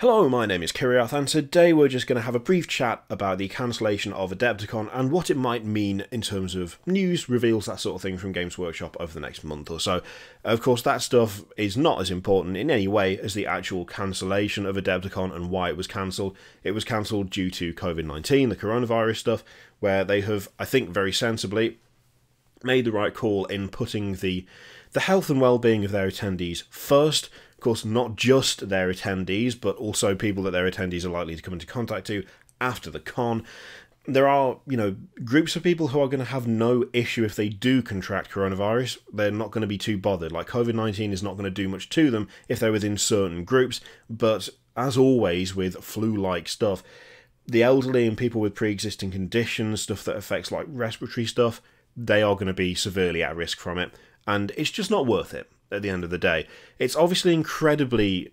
Hello, my name is Kiriath, and today we're just going to have a brief chat about the cancellation of Adepticon and what it might mean in terms of news, reveals, that sort of thing from Games Workshop over the next month or so. Of course, that stuff is not as important in any way as the actual cancellation of Adepticon and why it was cancelled. It was cancelled due to COVID-19, the coronavirus stuff, where they have, I think very sensibly, made the right call in putting the health and well-being of their attendees first. Of course, not just their attendees, but also people that their attendees are likely to come into contact to after the con. There are, groups of people who are going to have no issue if they do contract coronavirus. They're not going to be too bothered. Like, COVID-19 is not going to do much to them if they're within certain groups. But as always with flu-like stuff, the elderly and people with pre-existing conditions, stuff that affects like respiratory stuff, they are going to be severely at risk from it. And it's just not worth it at the end of the day. It's obviously incredibly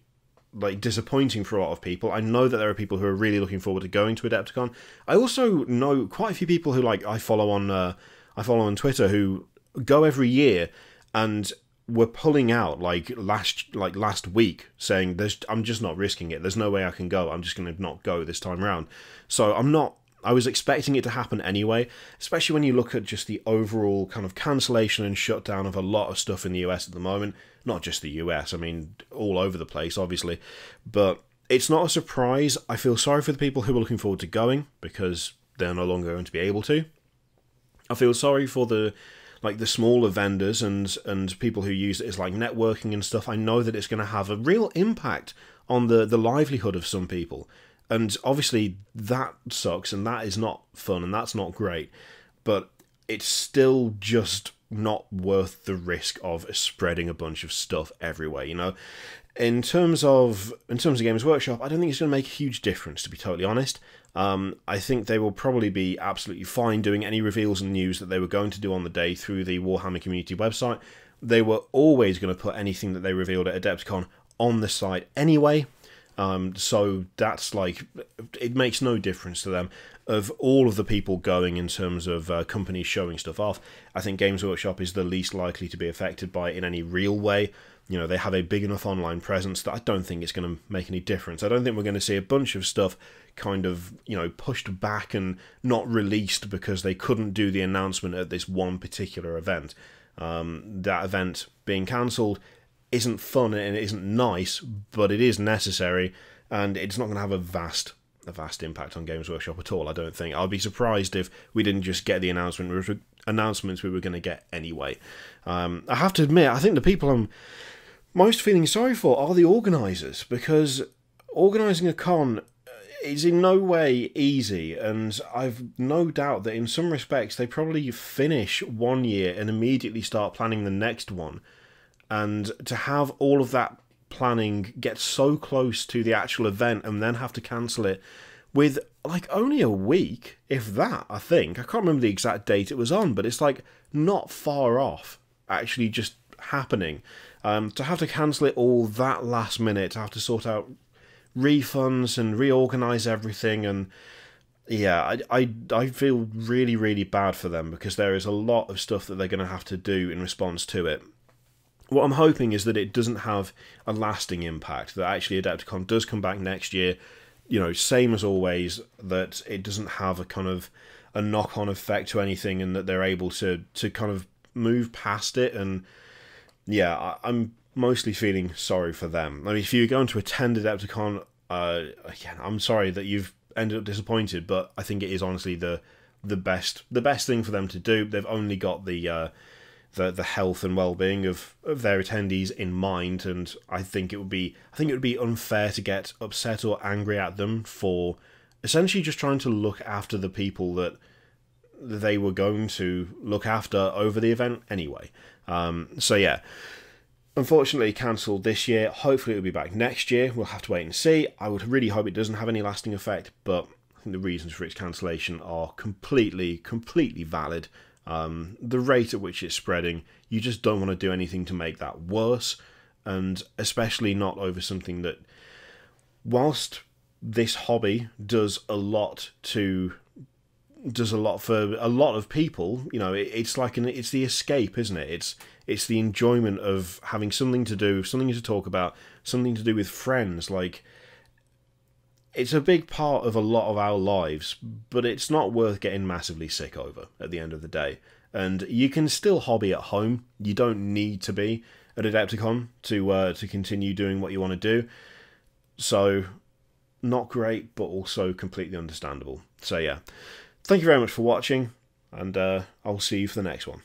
disappointing for a lot of people. I know that there are people who are really looking forward to going to Adepticon. I also know quite a few people who I follow on Twitter who go every year and were pulling out last week saying I'm just not risking it. There's no way I can go. I'm just going to not go this time round. So I was expecting it to happen anyway, especially when you look at just the overall kind of cancellation and shutdown of a lot of stuff in the US at the moment. Not just the US, I mean, all over the place, obviously. But it's not a surprise. I feel sorry for the people who are looking forward to going, because they're no longer going to be able to. I feel sorry for the smaller vendors and people who use it as networking and stuff. I know that it's going to have a real impact on the livelihood of some people. And obviously that sucks, and that is not fun, and that's not great. But it's still just not worth the risk of spreading a bunch of stuff everywhere, In terms of Games Workshop, I don't think it's going to make a huge difference, to be totally honest. I think they will probably be absolutely fine doing any reveals and news that they were going to do on the day through the Warhammer community website. They were always going to put anything that they revealed at Adepticon on the site anyway. So that's it makes no difference to them. Of all of the people going in terms of companies showing stuff off, I think Games Workshop is the least likely to be affected by it in any real way. They have a big enough online presence that I don't think it's going to make any difference. I don't think we're going to see a bunch of stuff kind of, pushed back and not released because they couldn't do the announcement at this one particular event. That event being cancelled isn't fun and it isn't nice, but it is necessary, and it's not going to have a vast impact on Games Workshop at all, I don't think. I'd be surprised if we didn't just get the announcements we were going to get anyway. I have to admit, I think the people I'm most feeling sorry for are the organisers, because organising a con is in no way easy, and I've no doubt that in some respects they probably finish one year and immediately start planning the next one. And to have all of that planning get so close to the actual event and then have to cancel it with only a week, if that, I think. I can't remember the exact date it was on, but it's not far off actually just happening. To have to cancel it all that last minute, to have to sort out refunds and reorganise everything, and yeah, I feel really, really bad for them, because there is a lot of stuff that they're going to have to do in response to it. What I'm hoping is that it doesn't have a lasting impact, that actually Adepticon does come back next year, same as always, that it doesn't have a kind of a knock-on effect to anything, and that they're able to kind of move past it. And yeah, I'm mostly feeling sorry for them. I mean, if you're going to attend Adepticon, again, I'm sorry that you've ended up disappointed, but I think it is honestly the best thing for them to do. They've only got the health and well-being of their attendees in mind, and I think it would be unfair to get upset or angry at them for essentially just trying to look after the people that they were going to look after over the event anyway. So yeah, unfortunately cancelled this year. Hopefully it'll be back next year. We'll have to wait and see. I would really hope it doesn't have any lasting effect, but I think the reasons for its cancellation are completely valid. The rate at which it's spreading, you just don't want to do anything to make that worse, and especially not over something that, whilst this hobby does a lot for a lot of people, it's it's the escape, isn't it? It's the enjoyment of having something to do, something to talk about, something to do with friends. it's a big part of a lot of our lives, but it's not worth getting massively sick over at the end of the day. And you can still hobby at home. You don't need to be at Adepticon to continue doing what you want to do. So, not great, but also completely understandable. So yeah, thank you very much for watching, and I'll see you for the next one.